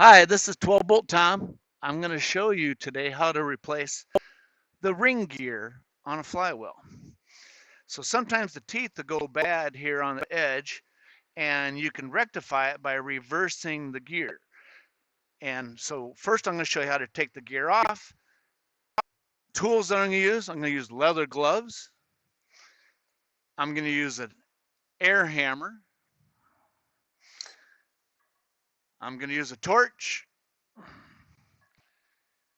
Hi, this is 12 Bolt Tom. I'm going to show you today how to replace the ring gear on a flywheel. So sometimes the teeth will go bad here on the edge, and you can rectify it by reversing the gear. And so first I'm going to show you how to take the gear off. Tools that I'm going to use leather gloves. I'm going to use an air hammer. I'm going to use a torch.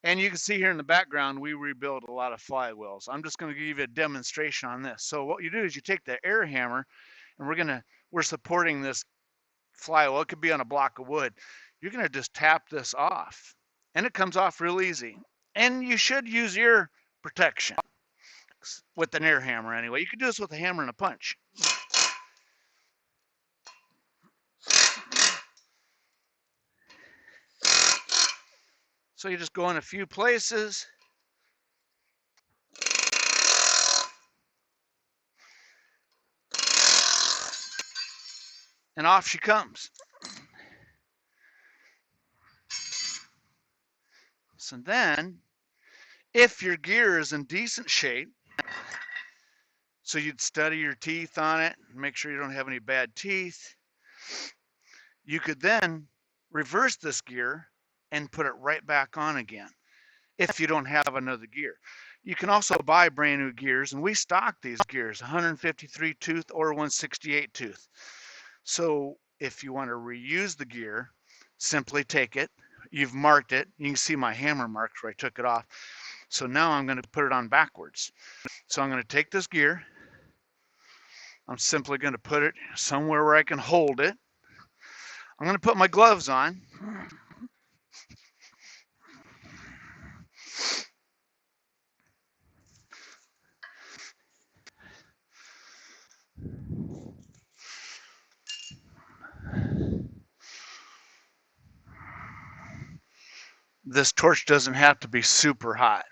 And you can see here in the background, we rebuild a lot of flywheels. I'm just going to give you a demonstration on this. So what you do is you take the air hammer, and we're supporting this flywheel. It could be on a block of wood. You're going to just tap this off, and it comes off real easy. And you should use ear protection with an air hammer anyway. You could do this with a hammer and a punch. So you just go in a few places. And off she comes. So then, if your gear is in decent shape, so you'd study your teeth on it, make sure you don't have any bad teeth, you could then reverse this gear and put it right back on again if you don't have another gear. You can also buy brand new gears, and we stock these gears, 153 tooth or 168 tooth. So if you want to reuse the gear, simply take it. You've marked it. You can see my hammer marks where I took it off. So now I'm going to put it on backwards. So I'm going to take this gear. I'm simply going to put it somewhere where I can hold it. I'm going to put my gloves on. This torch doesn't have to be super hot.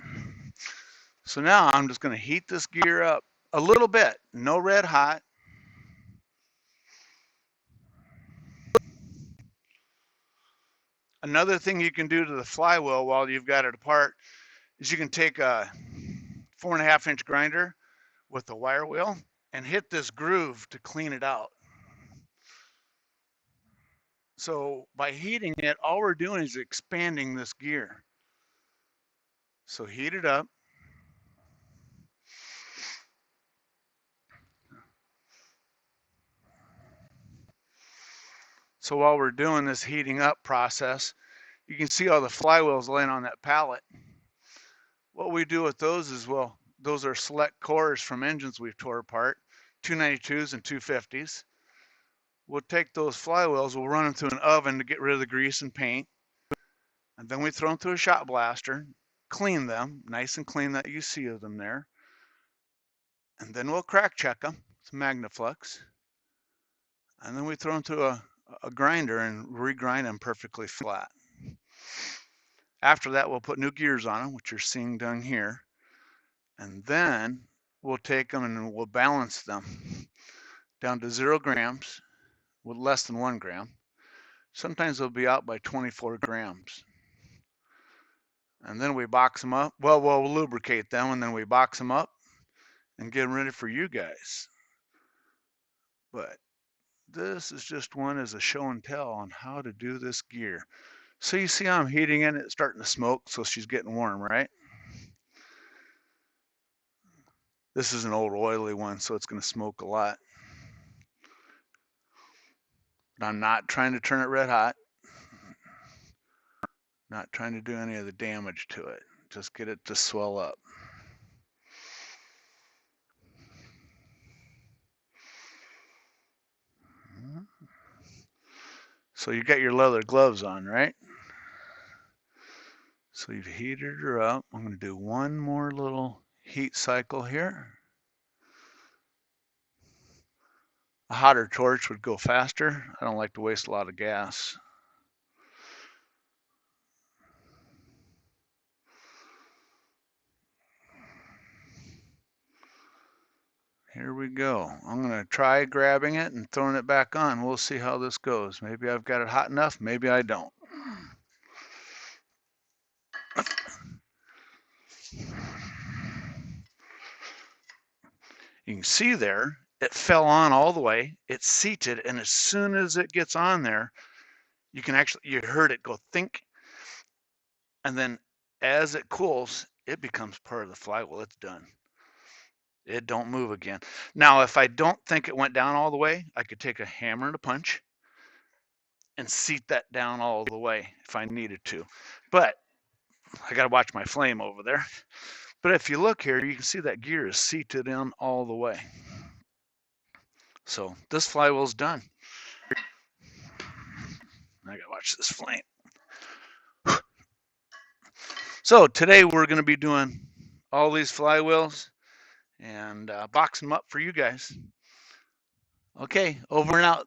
So now I'm just going to heat this gear up a little bit, no red hot. Another thing you can do to the flywheel while you've got it apart is you can take a 4.5-inch grinder with a wire wheel and hit this groove to clean it out. So by heating it, all we're doing is expanding this gear. So heat it up. So while we're doing this heating up process, you can see all the flywheels laying on that pallet. What we do with those is, well, those are select cores from engines we've tore apart, 292s and 250s. We'll take those flywheels, we'll run them through an oven to get rid of the grease and paint, and then we throw them through a shot blaster, clean them, nice and clean that you see of them there, and then we'll crack check them with Magnaflux, and then we throw them through a grinder and regrind them perfectly flat. After that, we'll put new gears on them, which you're seeing done here, and then we'll take them and we'll balance them down to 0 grams with less than 1 gram. Sometimes they'll be out by 24 grams. And then we box them up. Well, we'll lubricate them, and then we box them up and get them ready for you guys. But this is just one as a show and tell on how to do this gear. So you see I'm heating it, it's starting to smoke, so she's getting warm, right? This is an old oily one, so it's going to smoke a lot. But I'm not trying to turn it red hot. Not trying to do any of the damage to it. Just get it to swell up. So you got your leather gloves on, right? So you've heated her up. I'm going to do one more little heat cycle here. A hotter torch would go faster. I don't like to waste a lot of gas. Here we go. I'm going to try grabbing it and throwing it back on. We'll see how this goes. Maybe I've got it hot enough, maybe I don't. You can see there, it fell on all the way, it's seated, and as soon as it gets on there, you can actually, you heard it go think, and then as it cools, it becomes part of the flywheel. It's done. It don't move again. Now, if I don't think it went down all the way, I could take a hammer and a punch and seat that down all the way if I needed to. But I got to watch my flame over there. But if you look here, you can see that gear is seated in all the way. So this flywheel's done. I got to watch this flame. So today we're going to be doing all these flywheels and boxing them up for you guys. Okay, over and out.